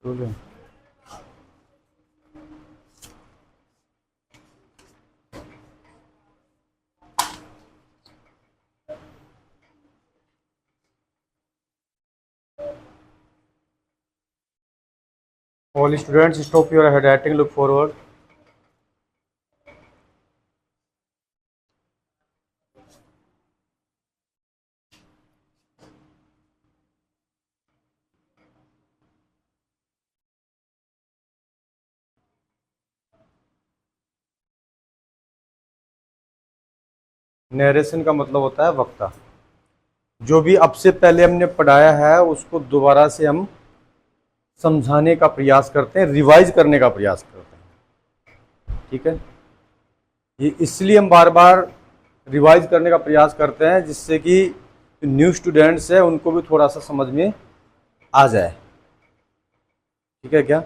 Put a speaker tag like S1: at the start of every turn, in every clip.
S1: Rule All students, stop your handwriting, look forward. Narration का मतलब होता है वक्ता। जो भी अब से पहले हमने पढ़ाया है उसको दोबारा से हम समझाने का प्रयास करते हैं, रिवाइज करने का प्रयास करते हैं। ठीक है, ये इसलिए हम बार बार रिवाइज करने का प्रयास करते हैं जिससे कि न्यू स्टूडेंट्स है उनको भी थोड़ा सा समझ में आ जाए। ठीक है क्या?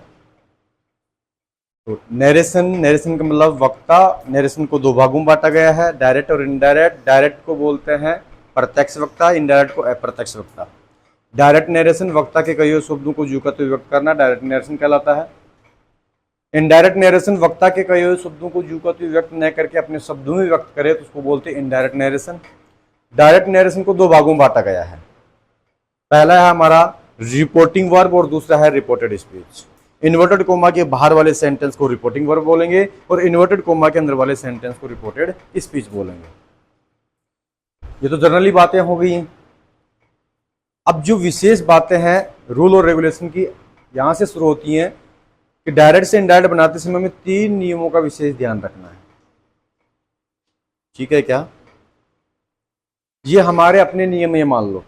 S1: तो नरेशन का मतलब वक्ता। नरेशन को दो भागों में बांटा गया है, डायरेक्ट और इनडायरेक्ट। डायरेक्ट को बोलते हैं प्रत्यक्ष वक्ता, इनडायरेक्ट को अप्रत्यक्ष वक्ता। डायरेक्ट नरेशन वक्ता के कई शब्दों को जू कहते हुए व्यक्त करना डायरेक्ट नरेशन कहलाता है। इनडायरेक्ट नरेशन वक्ता के कई शब्दों को जू कहते हुए व्यक्त न करके अपने शब्दों में व्यक्त करे तो उसको बोलते हैं इनडायरेक्ट नरेशन। डायरेक्ट नरेशन को दो भागों में बांटा गया है। पहला है हमारा रिपोर्टिंग वर्ब और दूसरा है रिपोर्टेड स्पीच। इन्वर्टेड कोमा के बाहर वाले सेंटेंस को रिपोर्टिंग वर्ब बोलेंगे और इन्वर्टेड कोमा के अंदर वाले सेंटेंस को रिपोर्टेड स्पीच बोलेंगे। ये तो जनरली बातें हो गई हैं। अब जो विशेष बातें हैं रूल और रेगुलेशन की यहां से शुरू होती हैं कि डायरेक्ट से इनडायरेक्ट बनाते समय में 3 नियमों का विशेष ध्यान रखना है। ठीक है क्या? ये हमारे अपने नियम है, मान लो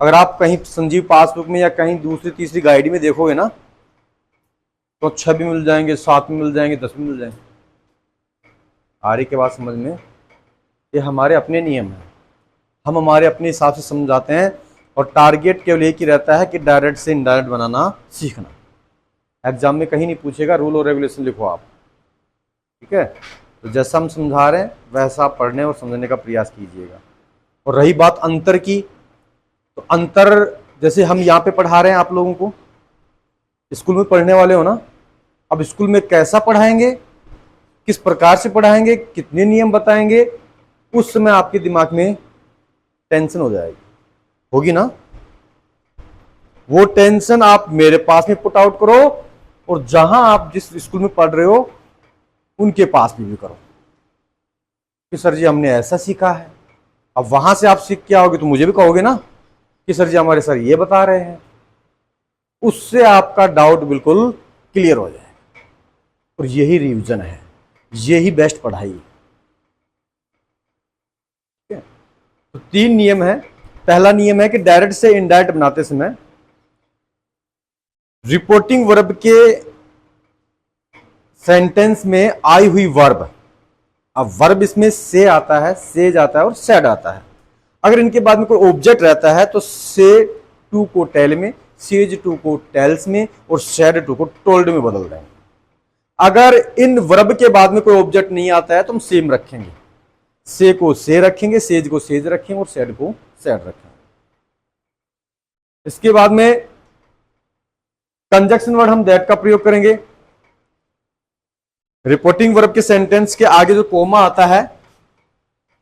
S1: अगर आप कहीं संजीव पासबुक में या कहीं दूसरी तीसरी गाइड में देखोगे ना तो 6 भी मिल जाएंगे, 7 भी मिल जाएंगे, 10 भी मिल जाएंगे। आ रही के बाद समझ में? ये हमारे अपने नियम हैं, हम हमारे अपने हिसाब से समझाते हैं और टारगेट केवल एक ही रहता है कि डायरेक्ट से इनडायरेक्ट बनाना सीखना। एग्जाम में कहीं नहीं पूछेगा रूल और रेगुलेशन लिखो आप। ठीक है, तो जैसा हम समझा रहे हैं वैसा आप पढ़ने और समझने का प्रयास कीजिएगा। और रही बात अंतर की, तो अंतर जैसे हम यहाँ पे पढ़ा रहे हैं आप लोगों को, स्कूल में पढ़ने वाले हो ना, अब स्कूल में कैसा पढ़ाएंगे, किस प्रकार से पढ़ाएंगे, कितने नियम बताएंगे, उस समय आपके दिमाग में टेंशन हो जाएगी, होगी ना। वो टेंशन आप मेरे पास में पुट आउट करो और जहां आप जिस स्कूल में पढ़ रहे हो उनके पास भी करो कि सर जी हमने ऐसा सीखा है। अब वहां से आप सीख के आओगे तो मुझे भी कहोगे ना कि सर जी हमारे सर ये बता रहे हैं। उससे आपका डाउट बिल्कुल क्लियर हो जाए। और यही रिवीजन है, यही बेस्ट पढ़ाई है। तो 3 नियम है। पहला नियम है कि डायरेक्ट से इनडायरेक्ट बनाते समय रिपोर्टिंग वर्ब के सेंटेंस में आई हुई वर्ब, अब वर्ब इसमें से आता है, सेज आता है और सेड आता है। अगर इनके बाद में कोई ऑब्जेक्ट रहता है तो से टू को टेल में, सेज टू को टेल्स में और सेड टू को टोल्ड में बदल देंगे। अगर इन वर्ब के बाद में कोई ऑब्जेक्ट नहीं आता है तो हम सेम रखेंगे, से को से रखेंगे, सेज को सेज रखेंगे और सेड को सेड रखेंगे। इसके बाद में कंजक्शन वर्ड हम दैट का प्रयोग करेंगे। रिपोर्टिंग वर्ब के सेंटेंस के आगे जो कोमा आता है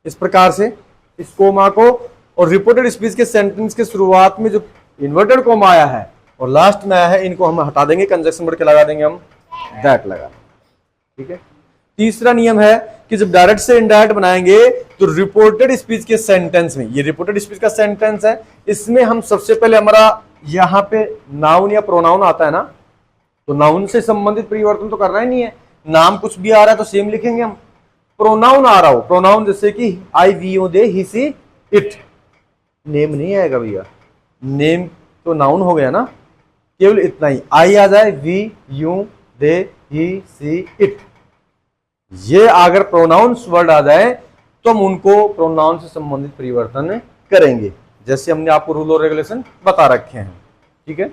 S1: इस प्रकार से, इस कोमा को, और रिपोर्टेड स्पीच के सेंटेंस के शुरुआत में जो इन्वर्टेड कोमा आया है और लास्ट में आया है, इनको हम हटा देंगे, कंजक्शन वर्ड के लगा देंगे हम दैट लगा। ठीक है। तीसरा नियम है कि जब डायरेक्ट से इनडायरेक्ट बनाएंगे तो रिपोर्टेड स्पीच के सेंटेंस में, ये रिपोर्टेड स्पीच का सेंटेंस है, इसमें हम सबसे पहले हमारा यहां पे नाउन या प्रोनाउन आता है ना, तो नाउन से संबंधित परिवर्तन तो करना ही नहीं है। नाम कुछ भी आ रहा है तो सेम लिखेंगे हम। प्रोनाउन आ रहा हो, प्रोनाउन जैसे कि I, we, you, they, he, she, it, name नहीं आएगा भैया, नेम तो नाउन हो गया ना, केवल इतना ही आई आ जाए, we, you, they, he, she, it. ये अगर प्रोनाउंस वर्ड आ जाए तो हम उनको प्रोनाउन से संबंधित परिवर्तन करेंगे, जैसे हमने आपको रूल और रेगुलेशन बता रखे हैं। ठीक है।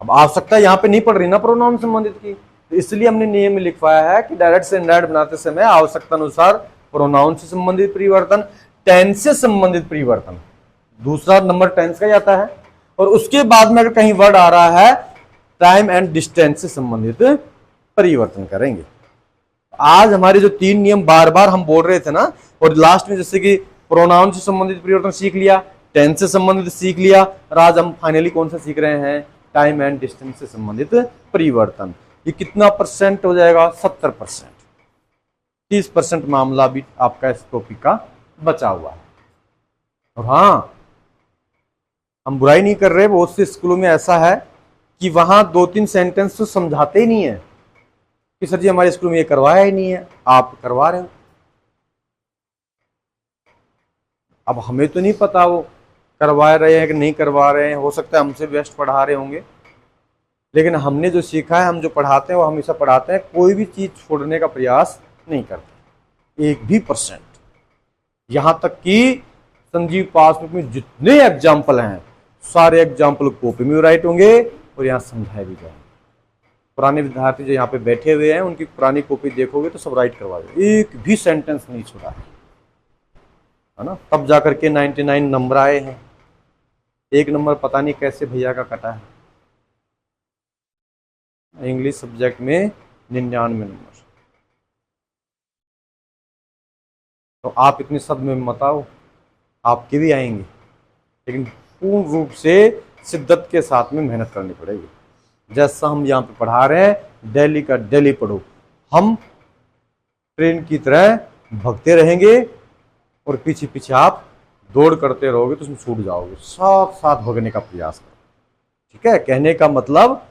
S1: अब आवश्यकता यहां पे नहीं पड़ रही ना प्रोनाउन संबंधित की, तो इसलिए हमने नियम में लिखवाया है कि डायरेक्ट से इनडायरेक्ट बनाते समय आवश्यकता अनुसार प्रोनाउन से संबंधित परिवर्तन, टेंस से संबंधित परिवर्तन, दूसरा नंबर टेंस का ही आता है। और उसके बाद में अगर कहीं वर्ड आ रहा है टाइम एंड डिस्टेंस से संबंधित परिवर्तन करेंगे। आज हमारे जो 3 नियम बार बार हम बोल रहे थे ना, और लास्ट में जैसे कि प्रोनाउन से संबंधित परिवर्तन सीख लिया, टेंस से संबंधित सीख लिया, और आज हम फाइनली कौन सा सीख रहे हैं, टाइम एंड डिस्टेंस से संबंधित परिवर्तन। ये कितना परसेंट हो जाएगा, 70%। 30% मामला भी आपका इस टॉपिक का बचा हुआ है। और हाँ, हम बुराई नहीं कर रहे, बहुत से स्कूलों में ऐसा है कि वहां 2-3 सेंटेंस तो समझाते ही नहीं है कि सर जी हमारे स्कूल में ये करवाया ही नहीं है, आप करवा रहे हो। अब हमें तो नहीं पता वो करवा रहे हैं कि नहीं करवा रहे हैं, हो सकता है हमसे बेस्ट पढ़ा रहे होंगे, लेकिन हमने जो सीखा है, हम जो पढ़ाते हैं वो हमेशा पढ़ाते हैं, कोई भी चीज छोड़ने का प्रयास नहीं करते 1 भी %। यहां तक कि संजीव पासबुक में जितने एग्जाम्पल हैं सारे एग्जाम्पल कॉपी में राइट होंगे और यहाँ समझाए भी जाएंगे। पुराने विद्यार्थी जो यहाँ पे बैठे हुए हैं उनकी पुरानी कॉपी देखोगे तो सब राइट करवा देंगे, 1 भी सेंटेंस नहीं छोड़ा है ना। तब जाकर के 99 नंबर आए हैं। 1 नंबर पता नहीं कैसे भैया का कटा है, इंग्लिश सब्जेक्ट में 99 नंबर। तो आप इतने सदमे में मत आओ, आपके भी आएंगे, लेकिन पूर्ण रूप से शिद्दत के साथ में मेहनत करनी पड़ेगी। जैसा हम यहाँ पे पढ़ा रहे हैं, डेली का डेली पढ़ो। हम ट्रेन की तरह भगते रहेंगे और पीछे पीछे आप दौड़ करते रहोगे तो उसमें छूट जाओगे। साथ साथ भगने का प्रयास करो, ठीक है। कहने का मतलब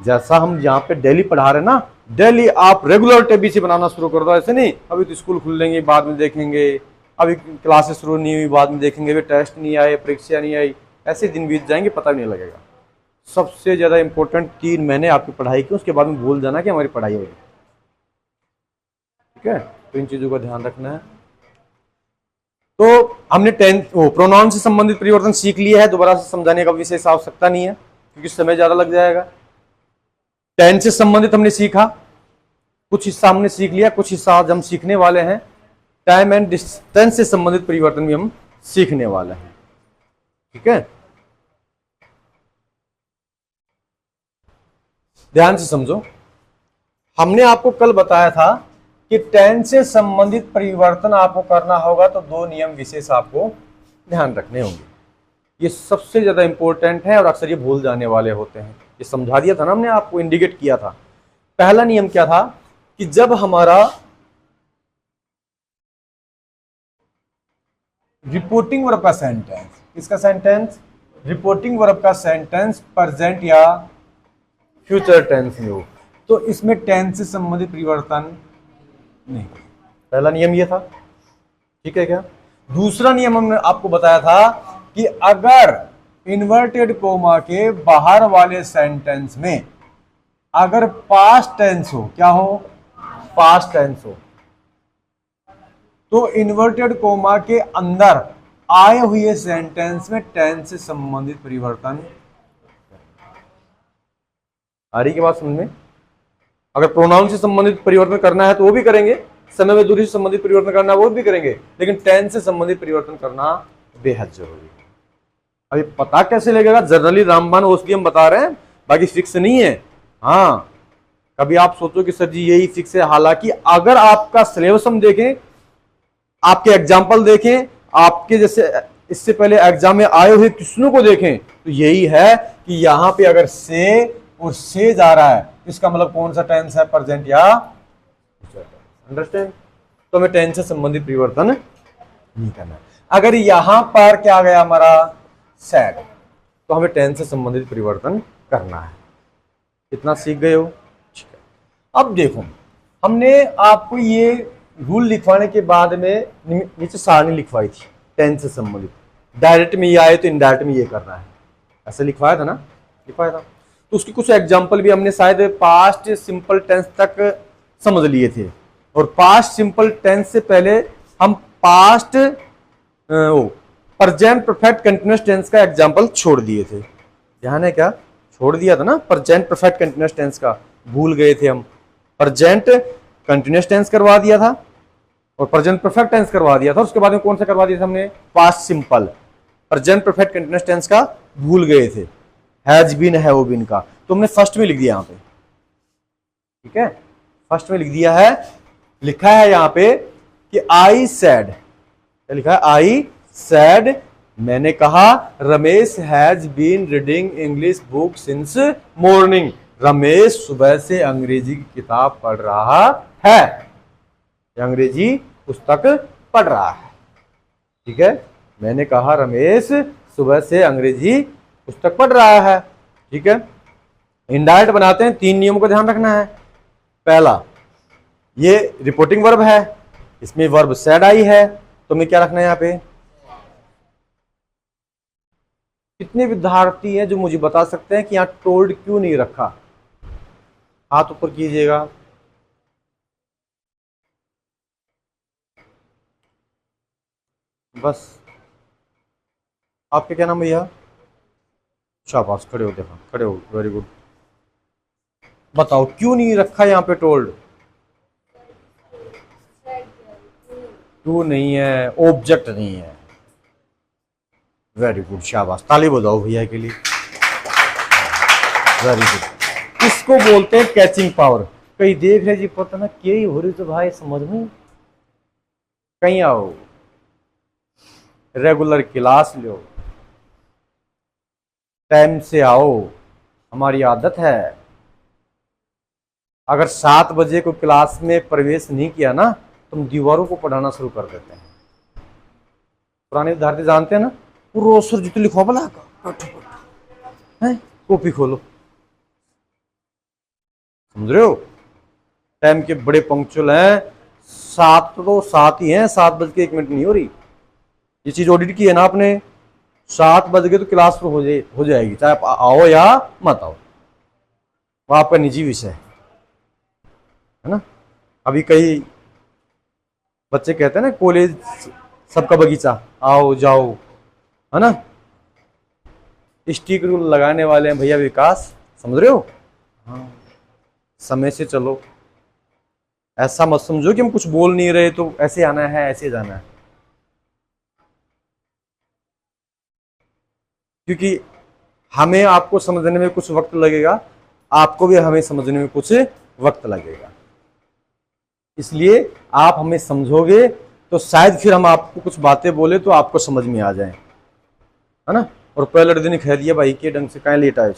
S1: जैसा हम यहाँ पे डेली पढ़ा रहे हैं ना, डेली आप रेगुलर टेबीसी बनाना शुरू कर दो। ऐसे नहीं अभी तो स्कूल खुल लेंगे बाद में देखेंगे, अभी क्लासेस शुरू नहीं हुई बाद में देखेंगे, अभी टेस्ट नहीं आए, परीक्षा नहीं आई, ऐसे दिन बीत जाएंगे पता भी नहीं लगेगा। सबसे ज्यादा इंपॉर्टेंट 3 महीने आपकी पढ़ाई की, उसके बाद में भूल जाना कि हमारी पढ़ाई होगी, ठीक है। तो इन चीजों का ध्यान रखना है। तो हमने प्रोनाउन से संबंधित परिवर्तन सीख लिया है, दोबारा से समझाने का विशेष आवश्यकता नहीं है क्योंकि समय ज्यादा लग जाएगा। टेंस से संबंधित हमने सीखा, कुछ हिस्सा हमने सीख लिया, कुछ हिस्सा आज हम सीखने वाले हैं। टाइम एंड डिस्टेंस से संबंधित परिवर्तन भी हम सीखने वाले हैं, ठीक है। ध्यान से समझो, हमने आपको कल बताया था कि टेंस से संबंधित परिवर्तन आपको करना होगा तो 2 नियम विशेष आपको ध्यान रखने होंगे। ये सबसे ज्यादा इंपॉर्टेंट है और अक्सर ये भूल जाने वाले होते हैं। ये समझा दिया था ना हमने, आपको इंडिकेट किया था। पहला नियम क्या था कि जब हमारा रिपोर्टिंग वर्ब का सेंटेंस, इसका सेंटेंस रिपोर्टिंग वर्ब का सेंटेंस प्रेजेंट या फ्यूचर टेंस में हो तो इसमें टेंस से संबंधित परिवर्तन नहीं। पहला नियम ये था, ठीक है क्या। दूसरा नियम हमने आपको बताया था कि अगर इन्वर्टेड कोमा के बाहर वाले सेंटेंस में अगर पास्ट टेंस हो, क्या हो, पास्ट टेंस हो, तो इन्वर्टेड कोमा के अंदर आए हुए सेंटेंस में टेंस से संबंधित परिवर्तन। आ रही की बात समझ में। अगर प्रोनाउन से संबंधित परिवर्तन करना है तो वो भी करेंगे, समय में दूरी से संबंधित परिवर्तन करना है वो भी करेंगे, लेकिन टेंस से संबंधित परिवर्तन करना बेहद जरूरी है। अभी पता कैसे लगेगा, जनरली रामबाण ओसडी हम बता रहे हैं, बाकी फिक्स नहीं है। हाँ, कभी आप सोचो कि सर जी यही फिक्स है, हालांकि अगर आपका सिलेबस हम देखें, आपके एग्जाम्पल देखें, आपके जैसे इससे पहले एग्जाम में आए हुए क्वेश्चनों को देखें तो यही है कि यहां पे अगर से और से जा रहा है इसका मतलब कौन सा टेंस है, प्रेजेंट या अंडरस्टैंड। तो हमें टेंस से संबंधित परिवर्तन नहीं करना है। अगर यहां पर क्या आ गया हमारा सैड, तो हमें टेंस से संबंधित परिवर्तन करना है। कितना सीख गए हो, ठीक है। अब देखो, हमने आपको ये रूल लिखवाने के बाद में नीचे सारणी लिखवाई थी टेंस से संबंधित। डायरेक्ट में ये आए तो इनडायरेक्ट में ये करना है, ऐसे लिखवाया था ना, लिखवाया था। तो उसकी कुछ एग्जाम्पल भी हमने शायद पास्ट सिंपल टेंस तक समझ लिए थे, और पास्ट सिंपल टेंस से पहले हम past present perfect continuous tense का एग्जाम्पल छोड़ दिए थे। ध्यान है क्या, छोड़ दिया था ना, प्रेजेंट परफेक्ट कंटीन्यूअस टेंस का भूल गए थे हम। प्रेजेंट कंटीन्यूअस टेंस करवा दिया था और प्रेजेंट परफेक्ट टेंस करवा दिया था। उसके बाद में कौन सा करवा दिया था हमने, past simple. Present perfect continuous tense का भूल गए थे, हैज बीन, हैव बीन का। तुमने फर्स्ट में लिख दिया यहाँ पे, ठीक है, फर्स्ट में लिख दिया है, लिखा है यहाँ पे कि आई सेड, क्या लिखा है, आई सेड, मैंने कहा, Ramesh has been reading English book since morning, Ramesh सुबह से अंग्रेजी की किताब पढ़ रहा है, अंग्रेजी पुस्तक पढ़ रहा है, ठीक है, मैंने कहा रमेश सुबह से अंग्रेजी पुस्तक पढ़ रहा है, ठीक है। इनडायरेक्ट बनाते हैं, 3 नियमों का ध्यान रखना है। पहला, ये रिपोर्टिंग वर्ब है, इसमें वर्ब सेड आई है, तो हमें क्या रखना है यहाँ पे। कितने विद्यार्थी हैं जो मुझे बता सकते हैं कि यहाँ टोल्ड क्यों नहीं रखा, हाथ ऊपर कीजिएगा। बस, आपके क्या नाम भैया, शाबाश, खड़े हो, देखा, खड़े हो, वेरी गुड। बताओ क्यों नहीं रखा यहाँ पे टोल्ड, क्यों नहीं है, ऑब्जेक्ट नहीं है, वेरी गुड, शाबाश, ताली बजाओ भैया के लिए, वेरी गुड। इसको बोलते हैं कैचिंग पावर। कहीं देख रहे जी, पता ना क्या ही हो रही, तो भाई समझ में, कहीं आओ, रेगुलर क्लास लो, टाइम से आओ, हमारी आदत है। अगर 7 बजे को क्लास में प्रवेश नहीं किया ना, तुम दीवारों को पढ़ाना शुरू कर देते हैं। पुराने विद्यार्थी जानते हैं ना, रोज सर जितने लिखवा बोला है, कॉपी खोलो, समझ रहे हो, टाइम के बड़े पंक्चुअल हैं, 7 तो 7 ही हैं, 7:01 नहीं हो रही, ये चीज ऑडिट की है ना आपने, 7 बज गए तो क्लास हो जाएगी, चाहे आप आओ या मत आओ, वो आपका निजी विषय है ना। अभी कई बच्चे कहते हैं ना, कॉलेज सबका बगीचा, आओ जाओ, है ना, स्टिक रूल लगाने वाले हैं भैया विकास, समझ रहे हो, हाँ, समय से चलो, ऐसा मत समझो कि हम कुछ बोल नहीं रहे तो ऐसे आना है, ऐसे जाना है, क्योंकि हमें आपको समझने में कुछ वक्त लगेगा, आपको भी हमें समझने में कुछ वक्त लगेगा, इसलिए आप हमें समझोगे तो शायद फिर हम आपको कुछ बातें बोले तो आपको समझ में आ जाए, है ना। और पहले दिन कह दिया भाई के ढंग से कहीं लेट आए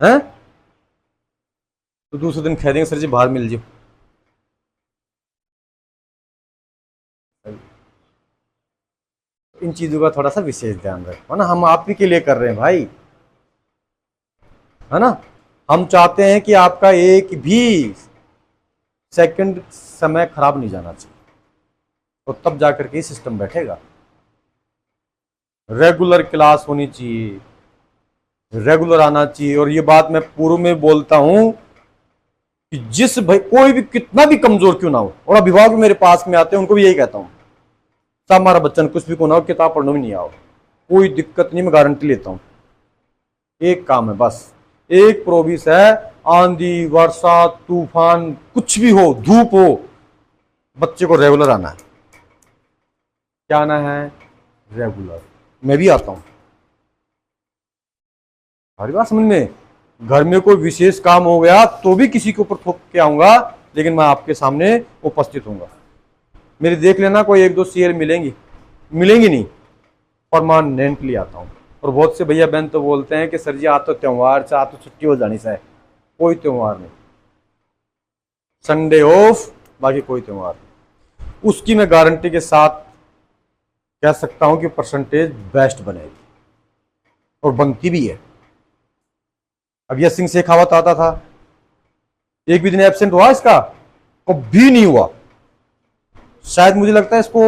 S1: हैं, तो दूसरे दिन कह देंगे सर जी बाहर मिल जाओ। इन चीजों का थोड़ा सा विशेष ध्यान रखो, है ना, हम आप ही के लिए कर रहे हैं भाई, है ना, हम चाहते हैं कि आपका एक भी सेकंड समय खराब नहीं जाना चाहिए, तो तब जाकर के सिस्टम बैठेगा। रेगुलर क्लास होनी चाहिए, रेगुलर आना चाहिए, और ये बात मैं पूर्व में बोलता हूं कि जिस भाई कोई भी कितना भी कमजोर क्यों ना हो, और अभिभावक मेरे पास में आते हैं उनको भी यही कहता हूं, सब हमारा बच्चन कुछ भी को ना हो, किताब पढ़ने में नहीं आओ, कोई दिक्कत नहीं, मैं गारंटी लेता हूं। एक काम है बस, एक प्रोविस है, आंधी वर्षा तूफान कुछ भी हो, धूप हो, बच्चे को रेगुलर आना है। क्या आना है, रेगुलर। मैं भी आता हूं, हमारी बात समझ में, घर में कोई विशेष काम हो गया तो भी किसी के ऊपर थोप के आऊंगा, लेकिन मैं आपके सामने उपस्थित होऊंगा। मेरी देख लेना, कोई 1-2 शेयर मिलेंगी नहीं, परमानेंटली आता हूं। और बहुत से भैया बहन तो बोलते हैं कि सर जी आज तो त्योहार से, आज तो छुट्टी हो जानी चाहिए, कोई त्योहार नहीं, संडे ऑफ, बाकी कोई त्योहार नहीं। उसकी मैं गारंटी के साथ कह सकता हूं कि परसेंटेज बेस्ट बनेगी, और बनती भी है। अब यह सिंह शेखावत आता था, एक भी दिन एब्सेंट हुआ इसका, कभी नहीं हुआ। शायद मुझे लगता है इसको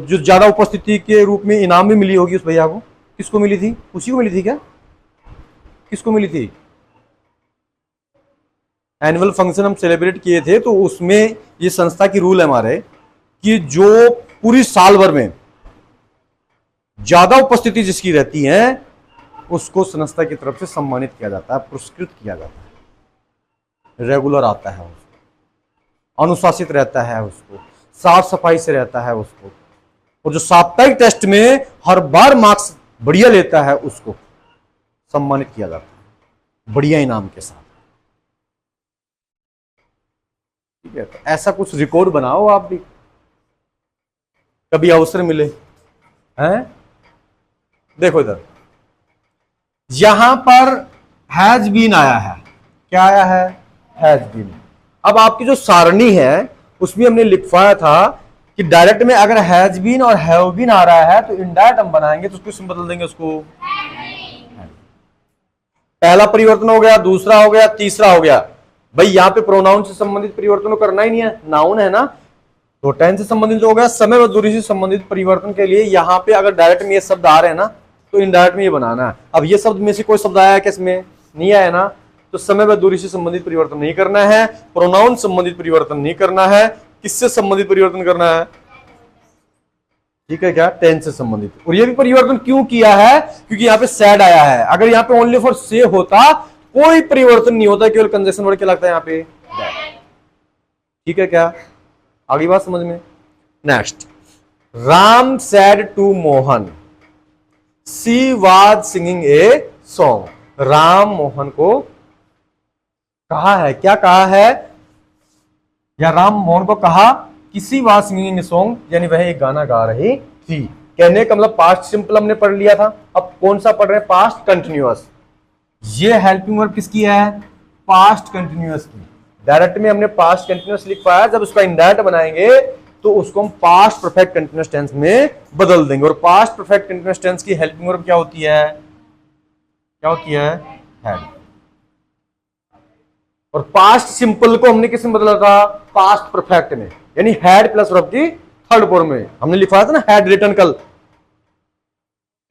S1: जो ज्यादा उपस्थिति के रूप में इनाम भी मिली होगी उस भैया को। किसको मिली थी, उसी को मिली थी क्या, किसको मिली थी? एनुअल फंक्शन हम सेलिब्रेट किए थे, तो उसमें ये संस्था की रूल है हमारे कि जो पूरी साल भर में ज्यादा उपस्थिति जिसकी रहती है उसको संस्था की तरफ से सम्मानित किया जाता है, पुरस्कृत किया जाता है। रेगुलर आता है उसको, अनुशासित रहता है उसको, साफ सफाई से रहता है उसको, और जो साप्ताहिक टेस्ट में हर बार मार्क्स बढ़िया लेता है उसको सम्मानित किया जाता है। बढ़िया इनाम के साथ। ठीक है, तो ऐसा कुछ रिकॉर्ड बनाओ आप भी, कभी अवसर मिले। हैं, देखो इधर, यहां पर हैज बीन आया है। क्या आया है? Has been. अब आपकी जो सारणी है उसमें हमने लिखवाया था कि डायरेक्ट में अगर हैज बीन और हैव बीन आ रहा है तो इनडायरेक्ट हम बनाएंगे तो उसको बदल देंगे उसको। पहला परिवर्तन हो गया, दूसरा हो गया, तीसरा हो गया। भाई यहां पे प्रोनाउन से संबंधित परिवर्तन करना ही नहीं है, नाउन है ना, तो टेंस से संबंधित हो गया। समय व दूरी से संबंधित परिवर्तन के लिए यहां पे अगर डायरेक्ट में ये शब्द आ रहे हैं ना तो इनडायरेक्ट में ये बनाना है। अब ये शब्द में से कोई शब्द आया है क्या? इसमें नहीं आया ना, तो समय व दूरी से संबंधित परिवर्तन नहीं करना है, प्रोनाउन संबंधित परिवर्तन नहीं करना है। किससे संबंधित परिवर्तन करना है? ठीक है क्या? टेंस से संबंधित। और ये भी परिवर्तन क्यों किया है? क्योंकि यहाँ पे सैड आया है। अगर यहाँ पे ओनली फॉर से होता कोई परिवर्तन नहीं होता, केवल कंजक्शन वर्ड क्या लगता है यहाँ पे? ठीक है क्या? आगे बात समझ में। Next, Ram said to Mohan she was singing a song. Ram Mohan को कहा है, क्या कहा है? या राम मोहन को कहा किसी वाज सिंगिंग ए सॉन्ग, यानी वह एक गाना गा रही थी। कहने का मतलब पास्ट सिंपल हमने पढ़ लिया था, अब कौन सा पढ़ रहे हैं? Past continuous. ये हेल्पिंग वर्ब किसकी है? पास्ट कंटिन्यूअस की। डायरेक्ट में हमने पास्ट कंटिन्यूअस लिख पाया, जब उसका इनडायरेक्ट बनाएंगे तो उसको हम पास्ट परफेक्ट कंटिन्यूअस टेंस में बदल देंगे। और पास्ट परफेक्ट कंटिन्यूअस टेंस की हेल्पिंग वर्ब क्या होती है? क्या होती है? हैड। और पास्ट सिंपल को हमने किस में बदला था? पास्ट परफेक्ट में, यानी हैड प्लस वर्ब की थर्ड फॉर्म में हमने लिखा था ना, हैड रिटन कल।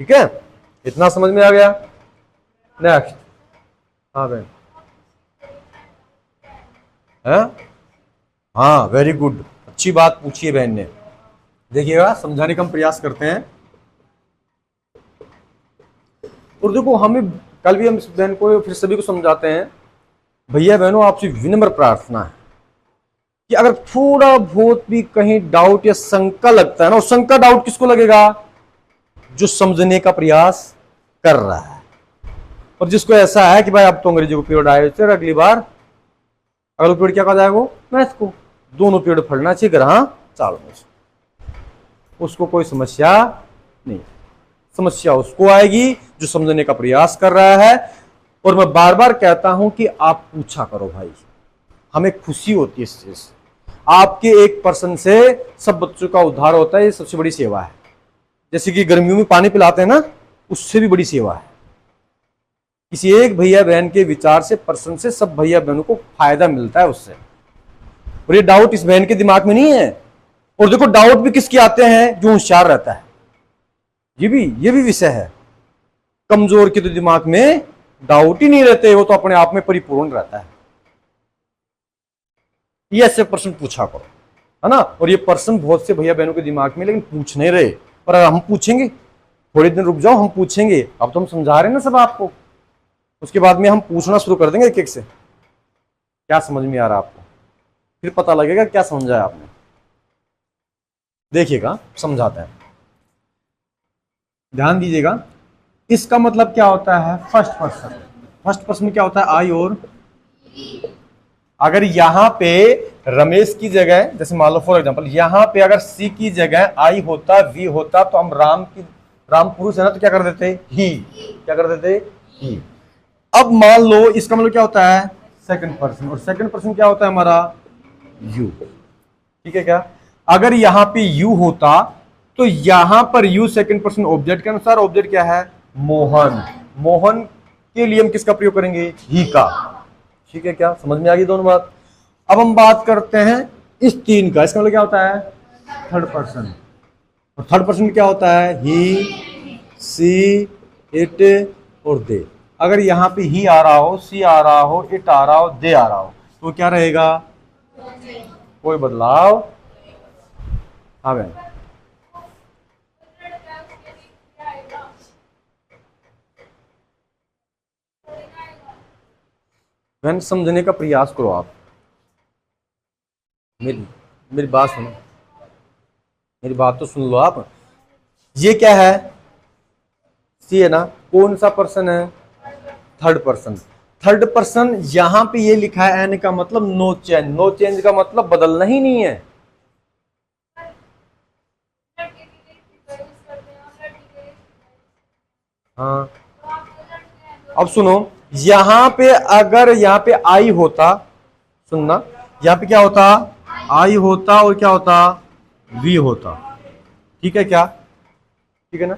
S1: ठीक है, इतना समझ में आ गया। नेक्स्ट, हाँ बहन, हाँ वेरी गुड, अच्छी बात पूछी है बहन ने। देखिएगा, समझाने का हम प्रयास करते हैं। और देखो, हमें कल भी हम इस बहन को फिर सभी को समझाते हैं, भैया बहनों आपसे विनम्र प्रार्थना है कि अगर थोड़ा बहुत भी कहीं डाउट या शंका लगता है ना, और शंका डाउट किसको लगेगा? जो समझने का प्रयास कर रहा है। और जिसको ऐसा है कि भाई अब तो अंग्रेजी को पीरियड आए थे, अगली बार अगला पीरियड क्या कहा जाएगा? मैथ को। दोनों पीरियड पढ़ना चाहिए ग्रह चाल में, उसको कोई समस्या नहीं। समस्या उसको आएगी जो समझने का प्रयास कर रहा है। और मैं बार बार कहता हूं कि आप पूछा करो भाई, हमें खुशी होती है इस चीज से। आपके एक पर्सन से सब बच्चों का उद्धार होता है, ये सबसे बड़ी सेवा है। जैसे कि गर्मियों में पानी पिलाते हैं ना, उससे भी बड़ी सेवा है। किसी एक भैया बहन के विचार से, पर्सन से सब भैया बहनों को फायदा मिलता है उससे। और ये डाउट इस बहन के दिमाग में नहीं है। और देखो, डाउट भी किसके आते हैं? जो होशियार रहता है। ये भी विषय है। कमजोर के तो दिमाग में डाउट ही नहीं रहते, वो तो अपने आप में परिपूर्ण रहता है। ये ऐसे प्रश्न पूछा करो, है ना। और ये प्रश्न बहुत से भैया बहनों के दिमाग में, लेकिन पूछ नहीं रहे। पर हम पूछेंगे, थोड़े दिन रुक जाओ, हम पूछेंगे। अब तो हम समझा रहे हैं ना सब आपको, उसके बाद में हम पूछना शुरू कर देंगे एक एक से। क्या समझ में आ रहा है आपको? फिर पता लगेगा क्या समझा है आपने। देखिएगा, समझाते हैं, ध्यान दीजिएगा। इसका मतलब क्या होता है? First person. फर्स्ट पर्सन में क्या होता है? आई और। अगर यहां पे रमेश की जगह, जैसे मान लो फॉर एग्जांपल, यहां पे अगर सी की जगह आई होता, वी होता, तो हम राम पुरुष है ना, तो क्या कर देते? ही। क्या कर देते? ही। अब मान लो इसका मतलब क्या होता है? Second person. और सेकंड पर्सन क्या होता है हमारा? यू। ठीक है क्या? अगर यहां पे यू होता तो यहां पर यू सेकंड पर्सन ऑब्जेक्ट के अनुसार, ऑब्जेक्ट क्या है? मोहन। मोहन के लिए हम किसका प्रयोग करेंगे? ही का। ठीक है क्या? समझ में आ गई दोनों बात। अब हम बात करते हैं इस तीन का। इसका मतलब क्या होता है? Third person. और थर्ड पर्सन क्या होता है? ही, सी, इट और दे। अगर यहां पे ही आ रहा हो, सी आ रहा हो, इट आ रहा हो, दे आ रहा हो, तो क्या रहेगा? कोई बदलाव। हाँ बहन, बहन समझने का प्रयास करो आप। मेरी बात सुनो, मेरी बात तो सुन लो आप। ये क्या है? सी है ना। कौन सा पर्सन है? Third person. थर्ड पर्सन यहां पे ये लिखा है एन का मतलब नो चेंज, नो चेंज का मतलब बदलना ही नहीं है। हाँ अब सुनो, यहां पे अगर यहां पे आई होता, सुनना, यहां पे क्या होता, आई होता और क्या होता, वी होता। ठीक है क्या, ठीक है ना।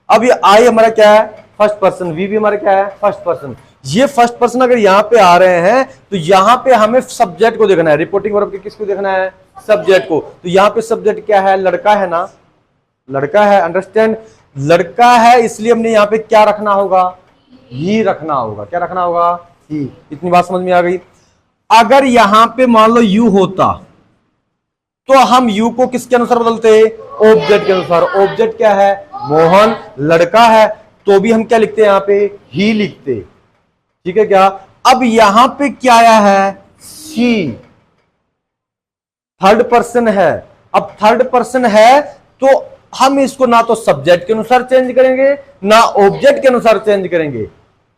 S1: अब ये आई हमारा क्या है, फर्स्ट पर्सन, वी भी हमारा क्या है, फर्स्ट पर्सन। ये फर्स्ट पर्सन अगर यहां पे आ रहे हैं तो यहां पे हमें सब्जेक्ट को देखना है, रिपोर्टिंग वर्ब के किसको देखना है, सब्जेक्ट को। तो यहां पे सब्जेक्ट क्या है, लड़का है ना, लड़का है, अंडरस्टैंड, लड़का है, इसलिए हमने यहां पे क्या रखना होगा, ही रखना होगा। क्या रखना होगा, ही। इतनी बात समझ में आ गई। अगर यहां पे मान लो यू होता तो हम यू को किसके अनुसार बदलते, ऑब्जेक्ट के अनुसार। ऑब्जेक्ट क्या है, मोहन, लड़का है, तो भी हम क्या लिखते हैं, यहां पे ही लिखते। ठीक है क्या। अब यहां पे क्या आया है, सी, थर्ड पर्सन है। अब थर्ड पर्सन है तो हम इसको ना तो सब्जेक्ट के अनुसार चेंज करेंगे ना ऑब्जेक्ट के अनुसार चेंज करेंगे,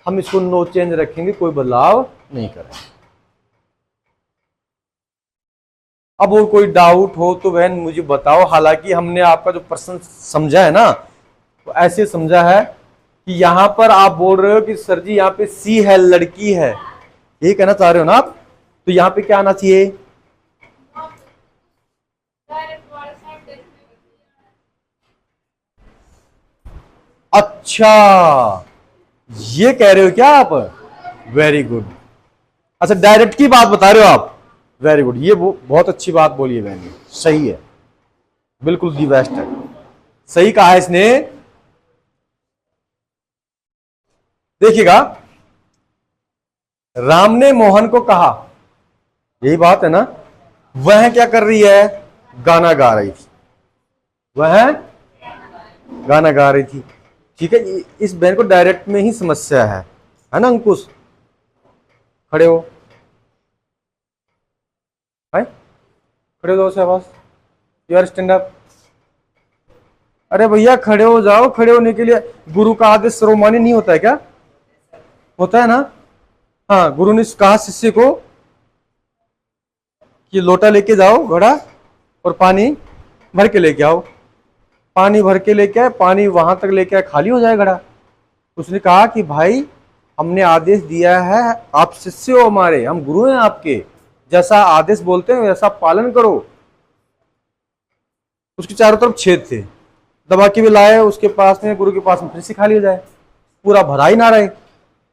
S1: हम इसको नो चेंज रखेंगे, कोई बदलाव नहीं करेंगे। अब और कोई डाउट हो तो बहन मुझे बताओ। हालांकि हमने आपका जो प्रश्न समझा है ना, तो ऐसे समझा है कि यहां पर आप बोल रहे हो कि सर जी यहां पे सी है, लड़की है, ये कहना चाह रहे हो ना आप, तो यहां पे क्या आना चाहिए, अच्छा ये कह रहे हो क्या आप, वेरी गुड। अच्छा डायरेक्ट की बात बता रहे हो आप, वेरी गुड, ये बहुत अच्छी बात बोली है बहन, सही है, बिल्कुल दी बेस्ट है, सही कहा है इसने। देखिएगा, राम ने मोहन को कहा, यही बात है ना, वह क्या कर रही है, गाना गा रही थी, वह गाना गा रही थी। ठीक है, इस बहन को डायरेक्ट में ही समस्या है ना अंकुश, खड़े हो भाई, खड़े हो जाओ शाबाश, यू आर स्टैंड अप। अरे भैया खड़े हो जाओ, खड़े होने के लिए गुरु का आदेश सर्वमान्य नहीं होता है क्या, होता है ना। हाँ, गुरु ने कहा शिष्य को कि लोटा लेके जाओ घड़ा और पानी भर के लेके आओ, पानी भर के लेके आए, पानी वहां तक लेके आए, खाली हो जाए घड़ा। उसने कहा कि भाई हमने आदेश दिया है, आप शिष्य हो हमारे, हम गुरु हैं आपके, जैसा आदेश बोलते हैं वैसा पालन करो। उसके चारों तरफ छेद थे, दबा के भी लाए उसके पास में, गुरु के पास में, फिर से खाली हो जाए, पूरा भरा ही ना रहे।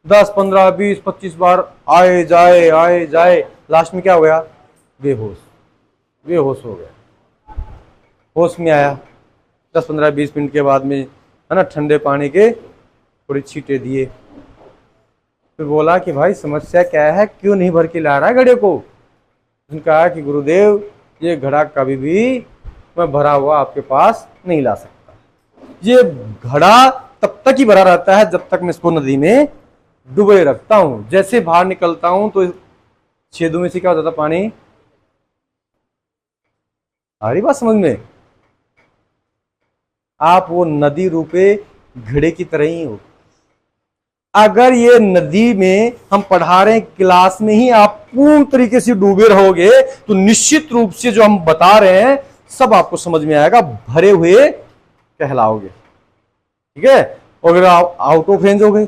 S1: 10 15 20 25 बार आए जाए आए जाए, लास्ट में क्या हो गया, बेहोश, बेहोश हो गया। होश में आया 10 15 20 मिनट के बाद में, है ना, ठंडे पानी के थोड़ी छींटे दिए, फिर बोला कि भाई समस्या क्या है, क्यों नहीं भर के ला रहा है घड़े को। उसने कहा कि गुरुदेव ये घड़ा कभी भी मैं भरा हुआ आपके पास नहीं ला सकता, ये घड़ा तब तक ही भरा रहता है जब तक मैं इसको नदी में डुबे रखता हूं, जैसे बाहर निकलता हूं तो छेदों में से क्या हो जाता, पानी। आ रही बात समझ में, आप वो नदी रूपे घड़े की तरह ही हो। अगर ये नदी में हम पढ़ा रहे हैं क्लास में ही आप पूर्ण तरीके से डूबे रहोगे तो निश्चित रूप से जो हम बता रहे हैं सब आपको समझ में आएगा, भरे हुए कहलाओगे। ठीक है, अगर आप आउट ऑफ रेंज हो गए,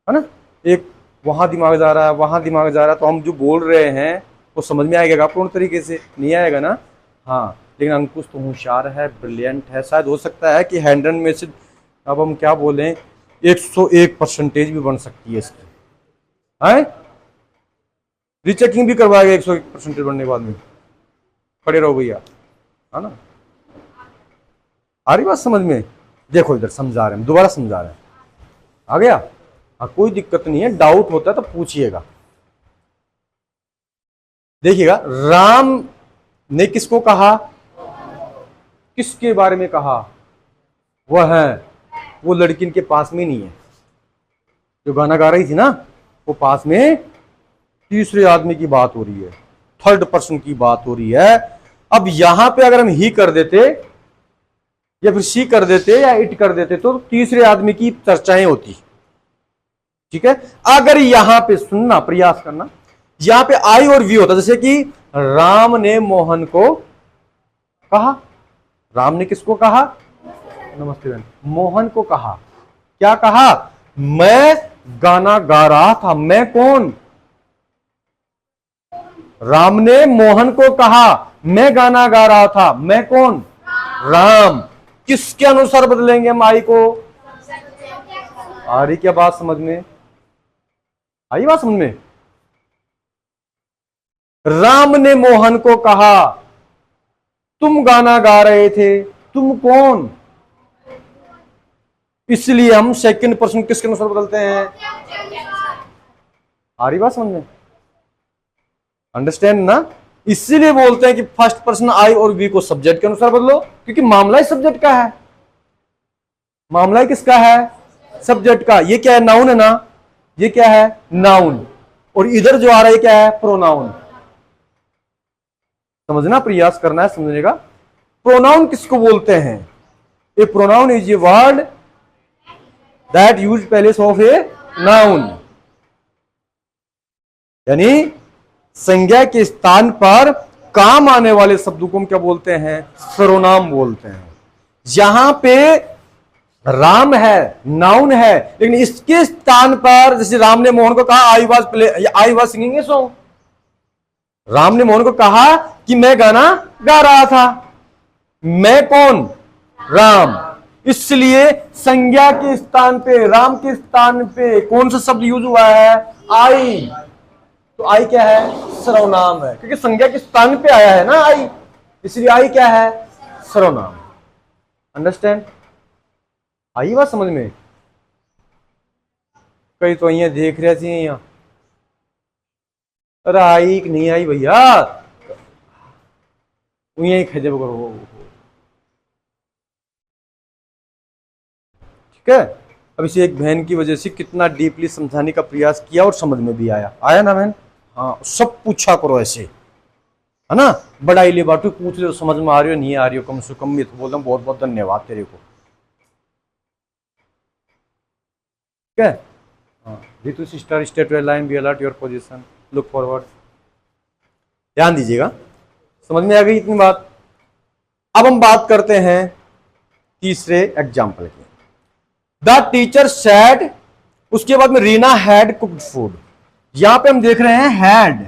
S1: है ना, एक वहां दिमाग जा रहा है वहां दिमाग जा रहा है, तो हम जो बोल रहे हैं वो समझ में आएगा पूर्ण तरीके से, नहीं आएगा ना। हाँ, लेकिन अंकुश तो होशियार है, ब्रिलियंट है, शायद हो सकता है कि 100 में से अब हम क्या बोलें 101% भी बन सकती है इसकी, है, रीचेकिंग भी करवाएगा 101% बनने के बाद में, खड़े रहो भैया, है ना। आ रही बात समझ में, देखो इधर समझा रहे हैं, दोबारा समझा रहे हैं, आ गया। हाँ कोई दिक्कत नहीं है, डाउट होता है तो पूछिएगा। देखिएगा, राम ने किसको कहा, किसके बारे में कहा, वह है, वो लड़की इनके पास में नहीं है, जो गाना गा रही थी ना, वो पास में तीसरे आदमी की बात हो रही है, थर्ड पर्सन की बात हो रही है। अब यहां पे अगर हम ही कर देते या फिर शी कर देते या इट कर देते तो तीसरे आदमी की चर्चाएं होती, ठीक है। अगर यहां पे सुनना प्रयास करना, यहां पे आई और वी होता, जैसे कि राम ने मोहन को कहा, राम ने किसको कहा, नमस्ते बहन, मोहन को कहा, क्या कहा, मैं गाना गा रहा था। मैं कौन, राम ने मोहन को कहा मैं गाना गा रहा था। मैं कौन, राम। किसके अनुसार बदलेंगे हम आई को, आ रही क्या बात समझ में, आई बात समझ में। राम ने मोहन को कहा तुम गाना गा रहे थे, तुम कौन, इसलिए हम सेकंड पर्सन किसके अनुसार बदलते हैं, आ रही बात समझ में, अंडरस्टैंड ना। इसीलिए बोलते हैं कि फर्स्ट पर्सन आई और वी को सब्जेक्ट के अनुसार बदलो, क्योंकि मामला ही सब्जेक्ट का है, मामला ही किसका है, सब्जेक्ट का। ये क्या है, नाउन है ना, ये क्या है, नाउन, और इधर जो आ रहा है क्या है, प्रोनाउन। समझना प्रयास करना है, समझने का। प्रोनाउन किसको बोलते हैं, a pronoun is a word that use place of a noun, यानी संज्ञा के स्थान पर काम आने वाले शब्दों को हम क्या बोलते हैं, सर्वनाम बोलते हैं। यहां पे राम है, नाउन है, लेकिन इसके स्थान पर, जैसे राम ने मोहन को कहा I was singing a song, Ram ने मोहन को कहा कि मैं गाना गा रहा था। मैं कौन, राम, इसलिए संज्ञा के स्थान पे, राम के स्थान पे कौन सा शब्द यूज हुआ है, आई। तो आई क्या है, सर्वनाम है, क्योंकि संज्ञा के स्थान पे आया है ना आई, इसलिए आई क्या है, सर्वनाम। अंडरस्टैंड, आई बात समझ में। कई तो यहाँ देख रहे थे, यहाँ अरे आई कि नहीं आई भैया, यही खजब करो, ठीक है। अब इसे एक बहन की वजह से कितना डीपली समझाने का प्रयास किया और समझ में भी आया, आया ना बहन, हाँ सब पूछा करो ऐसे, है ना, बड़ाई ले बाटू पूछ ले, समझ में आ रही हो नहीं आ रही हो, कम से कम मैं तो बोलता हूँ बहुत बहुत धन्यवाद तेरे को, ठीक है। हाँ, Ritu sister state line be alert your position, look forward, ध्यान दीजिएगा, समझ में आ गई इतनी बात। अब हम बात करते हैं तीसरे एग्जाम्पल की। द टीचर सेड, उसके बाद में रीना हैड कुक्ड फूड। यहां पे हम देख रहे हैं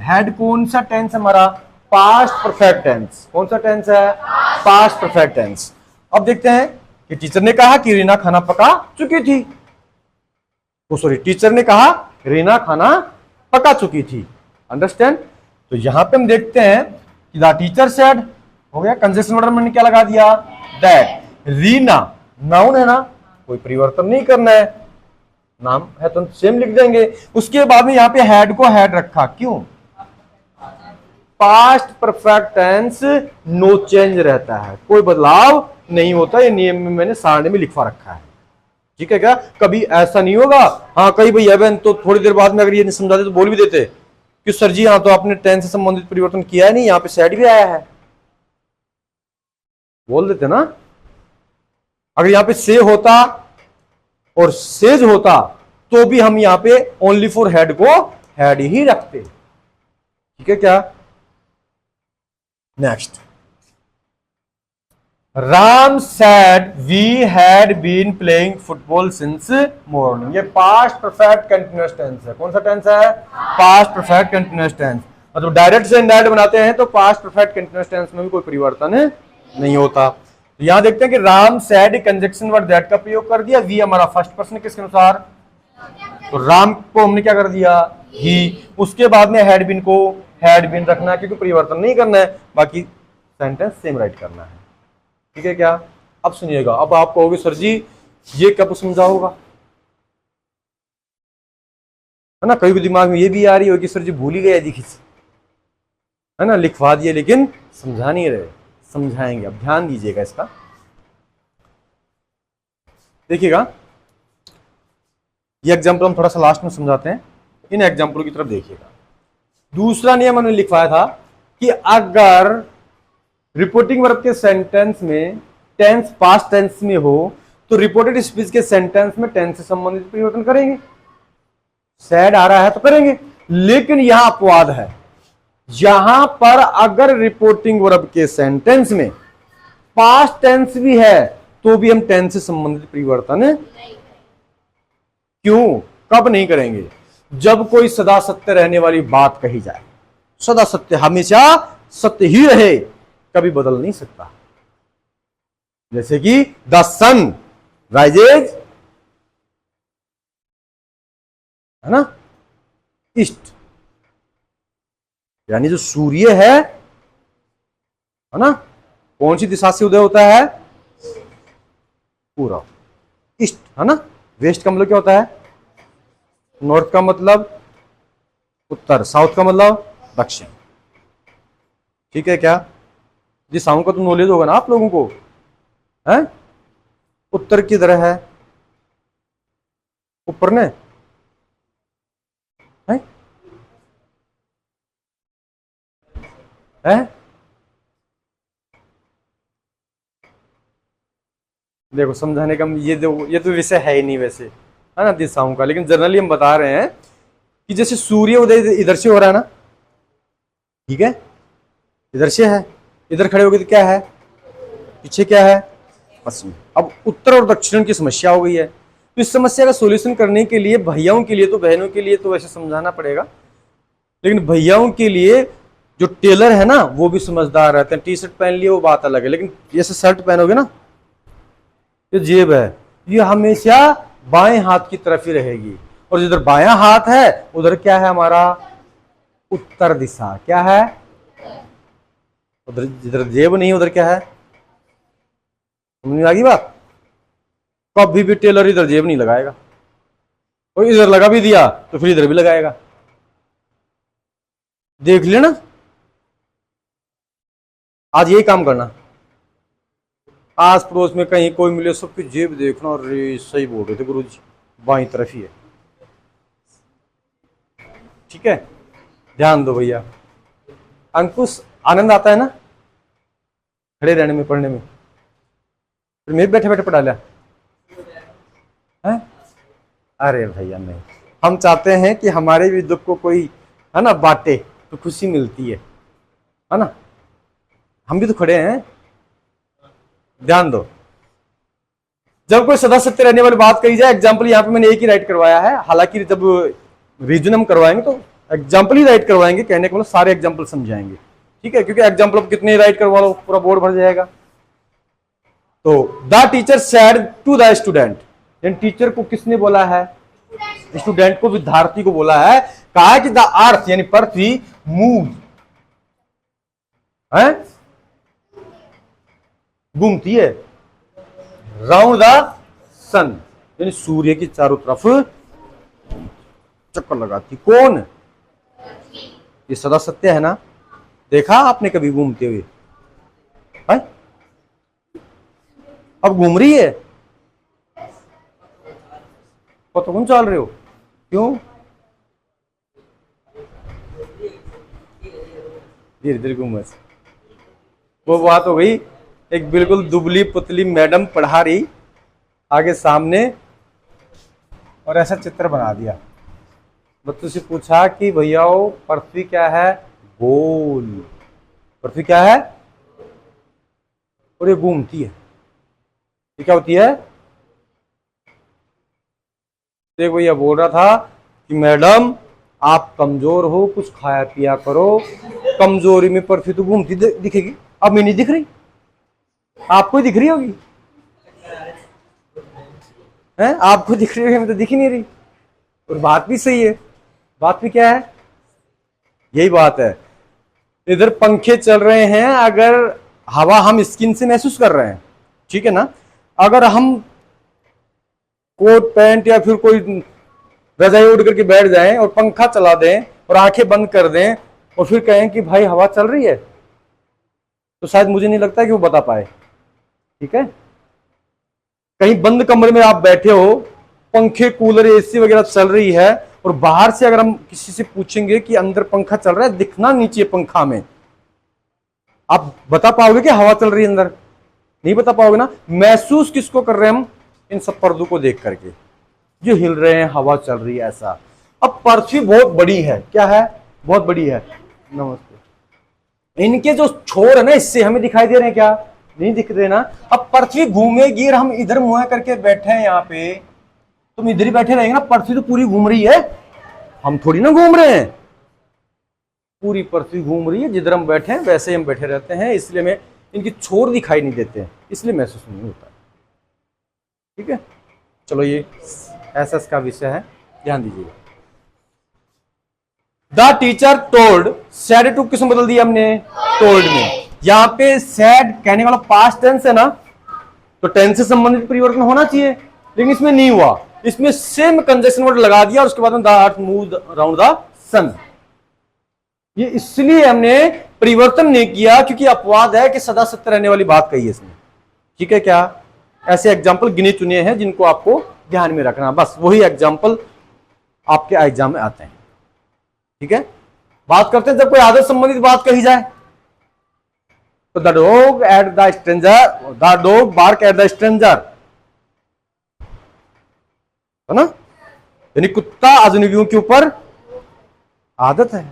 S1: हैड कौन सा टेंस हमारा, पास्ट परफेक्ट टेंस। कौन सा टेंस है, पास्ट परफेक्ट टेंस। अब देखते हैं कि टीचर ने कहा कि रीना खाना पका चुकी थी, सॉरी टीचर ने कहा रीना खाना पका चुकी थी, अंडरस्टैंड। तो यहां पे हम देखते हैं कि द टीचर सेड हो गया, कंजक्शन वर्ड में क्या लगा दिया, दैट। रीना नाउन है ना, कोई परिवर्तन नहीं करना है, नाम है तो सेम लिख देंगे। उसके बाद में यहां पे हैड को हैड रखा, क्यों, past perfect tense no change रहता है, कोई बदलाव नहीं होता, ये नियम में मैंने सारणी में लिखवा रखा है, ठीक है क्या। कभी ऐसा नहीं होगा, हाँ कई भैया बहन तो थोड़ी देर बाद में अगर ये नहीं समझाते तो बोल भी देते कि सर जी हाँ तो आपने टेंस से संबंधित परिवर्तन किया है नहीं, यहां पे सेड भी आया है, बोल देते ना। अगर यहां पे से होता और सेज होता तो भी हम यहां पे ओनली फॉर हेड को हेड ही रखते, ठीक है क्या। Next, Ram said we had been playing football since morning. ये पास्ट परफेक्ट कंटिन्यूअस टेंस है। कौन सा टेंस है, पास्ट परफेक्ट कंटिन्यूअस टेंस। मतलब डायरेक्ट से इनडायरेक्ट बनाते हैं तो पास्ट परफेक्ट कंटिन्यूअस टेंस में भी कोई परिवर्तन नहीं होता। तो यहां देखते हैं कि Ram sad conjunction word that का प्रयोग कर दिया, वी हमारा फर्स्ट पर्सन किसके अनुसार, तो राम को हमने क्या कर दिया, ही। उसके बाद में हैड बीन को हैड बीन रखना है, क्योंकि परिवर्तन नहीं करना है, बाकी सेंटेंस सेम राइट करना है, ठीक है क्या। अब सुनिएगा, अब आप कहोगे सर जी ये कब समझा होगा, है ना, कभी भी दिमाग में ये भी आ रही होगी सर जी भूल ही गया दिखी, है ना, लिखवा दिए लेकिन समझा नहीं रहे, समझाएंगे। अब ध्यान दीजिएगा इसका, देखिएगा ये एग्जाम्पल हम थोड़ा सा लास्ट में समझाते हैं, इन एग्जाम्पल की तरफ देखिएगा। दूसरा नियम हमने लिखवाया था कि अगर रिपोर्टिंग वर्ब के सेंटेंस में टेंस पास्ट टेंस में हो तो रिपोर्टेड स्पीच के सेंटेंस में टेंस से संबंधित परिवर्तन करेंगे, सैड आ रहा है तो करेंगे, लेकिन यहां अपवाद है। यहां पर अगर रिपोर्टिंग वर्ब के सेंटेंस में पास्ट टेंस भी है तो भी हम टेंस से संबंधित परिवर्तन क्यों, कब नहीं करेंगे? जब कोई सदा सत्य रहने वाली बात कही जाए। सदा सत्य, हमेशा सत्य ही रहे, कभी बदल नहीं सकता। जैसे कि द सन राइजेज, है ना, ईस्ट, यानी जो सूर्य है ना, कौन सी दिशा से उदय होता है? पूर्व, ईस्ट, है ना। वेस्ट का मतलब क्या होता है? नॉर्थ का मतलब उत्तर, साउथ का मतलब दक्षिण। ठीक है क्या? दिशाओं का तो नॉलेज होगा ना आप लोगों को, है? उत्तर किधर है? ऊपर ने है? देखो समझाने का ये तो विषय है ही नहीं वैसे, है ना, दिशाओं का, लेकिन जनरली हम बता रहे हैं कि जैसे सूर्य उदय इधर से हो रहा है ना, ठीक है, इधर से है, इधर खड़े हो गए तो क्या है? पीछे क्या है? पश्चिम। अब उत्तर और दक्षिण की समस्या हो गई है, तो इस समस्या का सोल्यूशन करने के लिए भैयाओं के लिए तो, बहनों के लिए तो वैसे समझाना पड़ेगा, लेकिन भैयाओं के लिए जो टेलर है ना वो भी समझदार रहते हैं। टी शर्ट पहन लिए वो बात अलग है, लेकिन जैसे शर्ट पहनोगे ना, ये जेब है, ये हमेशा बाएं हाथ की तरफ ही रहेगी, और जिधर बायां हाथ है उधर क्या है हमारा? उत्तर दिशा। क्या है? उधर जिधर जेब नहीं उधर क्या है? समझ में आ गई बात? कभी भी टेलर इधर जेब नहीं लगाएगा, और इधर लगा भी दिया तो फिर इधर भी लगाएगा। देख लेना, आज यही काम करना, आस पड़ोस में कहीं कोई मिले सबकी जेब देखना, और सही बोल रहे थे गुरुजी, बाईं तरफ ही है। ठीक है, ध्यान दो भैया। अंकुश, आनंद आता है ना खड़े रहने में, पढ़ने में? फिर मैं बैठे बैठे पढ़ा लिया है? अरे भैया नहीं, हम चाहते हैं कि हमारे भी दुख को कोई, है ना, बांटे तो खुशी मिलती है ना। हम भी तो खड़े हैं। ध्यान दो, जब कोई सदा सत्य रहने वाली बात कही जाए, एग्जाम्पल यहाँ पे मैंने एक ही राइट करवाया है, हालांकि जब रीजन हम करवाएंगे तो एग्जाम्पल ही राइट करवाएंगे, कहने का मतलब सारे एग्जाम्पल समझाएंगे। ठीक है, क्योंकि एग्जाम्पल अब कितने राइट करवा लो पूरा बोर्ड भर जाएगा। तो the teacher said to the student, teacher को किसने बोला है? स्टूडेंट को, विद्यार्थी को बोला है, कहा कि द अर्थ यानी पृथ्वी मूव है, घूमती है, राउंड द सन यानी सूर्य की चारों तरफ चक्कर लगाती। कौन? ये सदा सत्य है ना, देखा आपने कभी घूमते हुए? है? अब घूम रही है, तो कौन चल रहे हो? क्यों? धीरे धीरे घूम। वो बात हो गई, एक बिल्कुल दुबली पुतली मैडम पढ़ा रही आगे सामने, और ऐसा चित्र बना दिया। बच्चों से पूछा कि भैया पृथ्वी क्या है? गोल। पृथ्वी क्या है? और ये घूमती है, ये क्या होती है? देख भैया बोल रहा था कि मैडम आप कमजोर हो, कुछ खाया पिया करो, कमजोरी में पृथ्वी तो घूमती दिखेगी। अब मैं नहीं दिख रही, आपको दिख रही होगी, है? आपको दिख रही होगी, मैं तो दिख ही नहीं रही। और बात भी सही है, बात भी क्या है? यही बात है। इधर पंखे चल रहे हैं, अगर हवा हम स्किन से महसूस कर रहे हैं, ठीक है ना, अगर हम कोट पैंट या फिर कोई रजाई उड़ करके बैठ जाएं और पंखा चला दें और आंखें बंद कर दें और फिर कहें कि भाई हवा चल रही है, तो शायद मुझे नहीं लगता कि वो बता पाए। ठीक है, कहीं बंद कमरे में आप बैठे हो, पंखे कूलर एसी वगैरह चल रही है, और बाहर से अगर हम किसी से पूछेंगे कि अंदर पंखा चल रहा है, दिखना नीचे पंखा में, आप बता पाओगे कि हवा चल रही है अंदर? नहीं बता पाओगे ना। महसूस किसको कर रहे हैं हम? इन सब पर्दों को देख करके, जो हिल रहे हैं, हवा चल रही है, ऐसा। अब पृथ्वी बहुत बड़ी है, क्या है, बहुत बड़ी है। नमस्ते। इनके जो छोर है ना, इससे हमें दिखाई दे रहे हैं क्या, नहीं दिख रहे ना। अब पृथ्वी घूमेगी और हम इधर मुंह करके बैठे हैं यहाँ पे, तुम इधर ही बैठे रहेंगे ना, पृथ्वी तो पूरी घूम रही है, हम थोड़ी ना घूम रहे हैं, पूरी पृथ्वी घूम रही है, जिधर हम बैठे हैं वैसे ही हम बैठे रहते हैं, इसलिए हमें इनकी छोर दिखाई नहीं देते हैं, इसलिए महसूस नहीं होता। ठीक है, चलो ये एसएस का विषय है, ध्यान दीजिएगा। The teacher told, said to किसमें बदल दिया हमने, टोल्ड में। यहां पे सैड कहने वाला पास्ट टेंस है ना, तो टेंस से संबंधित परिवर्तन होना चाहिए, लेकिन इसमें नहीं हुआ, इसमें सेम कंजक्शन वर्ड लगा दिया और उसके बाद में the earth moved around the sun. ये इसलिए हमने परिवर्तन नहीं किया क्योंकि अपवाद है कि सदा सत्य रहने वाली बात कही है इसमें। ठीक है, क्या ऐसे एग्जाम्पल गिने चुने हैं जिनको आपको ध्यान में रखना, बस वही एग्जाम्पल आपके एग्जाम में आते हैं। ठीक है, बात करते हैं जब कोई आदत संबंधित बात कही जाए, तो the dog at the stranger, the dog bark at the stranger, है ना, यानी कुत्ता अजनबियों के ऊपर आदत है।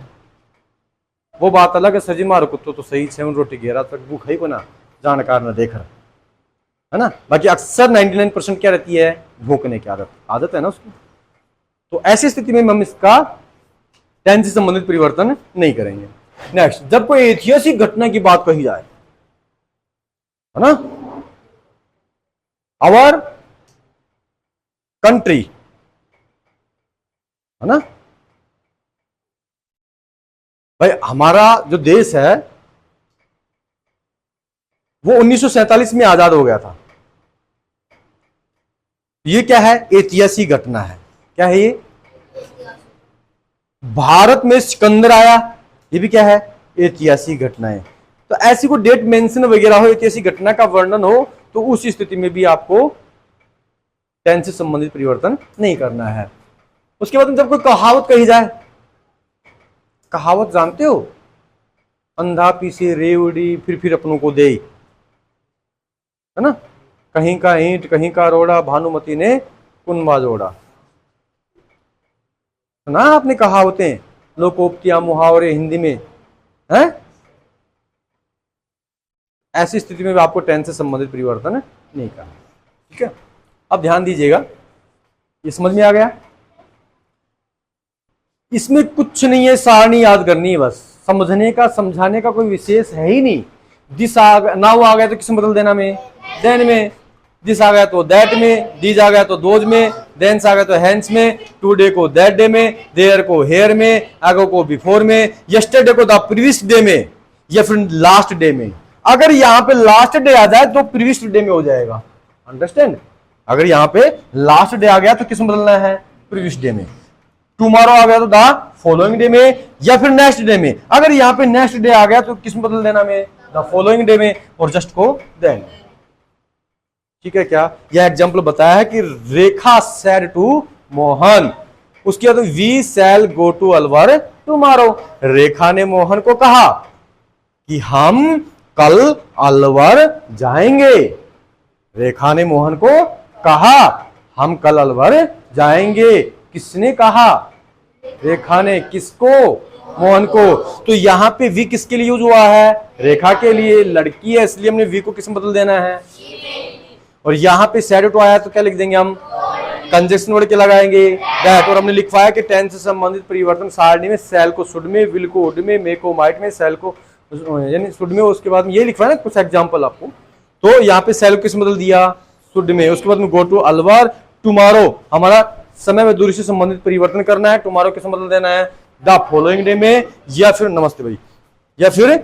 S1: वो बात अलग है, सजी मारो कुत्तो तो सही 7 रोटी घेरा तक भूख ही बना जानकार न देख रहा, है ना। बाकी अक्सर 99% क्या रहती है, भूखने की आदत है ना उसकी। तो ऐसी स्थिति में हम इसका टेंस से संबंधित परिवर्तन नहीं करेंगे। नेक्स्ट, जब कोई ऐतिहासिक घटना की बात कही जाए, है ना, आवर कंट्री, है ना, भाई हमारा जो देश है वो 1947 में आजाद हो गया था। ये क्या है, ऐतिहासिक घटना है, क्या है ये, भारत में सिकंदर आया, ये भी क्या है, ऐतिहासिक घटना है। तो ऐसी कोई डेट मेंशन वगैरह हो, ऐतिहासिक घटना का वर्णन हो, तो उस स्थिति में भी आपको टेंस से संबंधित परिवर्तन नहीं करना है। उसके बाद जब कोई कहावत कही जाए, कहावत जानते हो, अंधा पीछे रेवड़ी फिर अपनों को दे, है ना, कहीं का ईंट कहीं का रोड़ा, भानुमति ने कुनबा जोड़ा। ना आपने कहावतें, लोकोक्तियां, मुहावरे हिंदी में है। ऐसी स्थिति में भी आपको टेंस से संबंधित परिवर्तन नहीं करना। ठीक है, अब ध्यान दीजिएगा, ये समझ में आ गया। इसमें कुछ नहीं है, सारणी याद करनी है बस, समझने का समझाने का कोई विशेष है ही नहीं। दिस नाउ आ गया तो किसमें बदल देना में, देन में, दिस आ गया तो दैट में, दीज आ गया तो दोज में, देंस आ गया तो हैंस में, टुडे को दैट डे में, देयर को हेयर में, आगो को बिफोर में, यस्टरडे को द प्रीवियस डे में, या फिर लास्ट डे में। अगर यहाँ पे लास्ट डे आ जाए तो प्रीवियस डे में हो जाएगा, अंडरस्टैंड। अगर यहाँ पे लास्ट डे आ गया तो किसमें बदलना है, प्रीवियस डे में। टुमारो आ गया तो द फॉलोइंग डे में, या फिर नेक्स्ट डे में। अगर यहाँ पे नेक्स्ट डे आ गया तो किसमें बदल देना में, द फॉलोइंग डे में, और जस्ट को देन। ठीक है, क्या यह एग्जाम्पल बताया है कि रेखा सेड टू मोहन, उसके बाद we shall go to Alwar tomorrow. Rekha ने मोहन को कहा कि हम कल अलवर जाएंगे। रेखा ने मोहन को कहा हम कल अलवर जाएंगे। किसने कहा, रेखा ने, किसको, मोहन को। तो यहां पे वी किसके लिए यूज हुआ है, रेखा के लिए, लड़की है इसलिए हमने वी को किस में बदल देना है। और यहां पे सैड टू आया तो क्या लिख देंगे हम, कंजक्शन वर्ड के लगाएंगे दैट। और हमने लिखवाया कि टेंस से संबंधित परिवर्तन सारणी में शैल को शुड में, विल को वुड में, मे को माइट में, शैल को यानी शुड में। उसके बाद में ये लिखवाया ना कुछ एग्जांपल आपको, तो यहाँ पे शैल को किस बदल दिया, शुड में। उसके बाद में गो टू अलवर टुमारो, हमारा समय में दूरी से संबंधित परिवर्तन करना है, टुमारो किस बदल देना है, द फॉलोइंग डे में, या फिर नमस्ते भाई, या फिर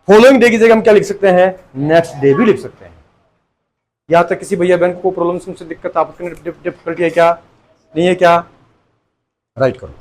S1: फॉलोइंग डे की जगह हम क्या लिख सकते हैं, नेक्स्ट डे भी लिख सकते हैं। यहां तक किसी भैया बहन को प्रॉब्लम से दिक्कत, आपको डिफिकल्टी है क्या, नहीं है क्या, राइट करो।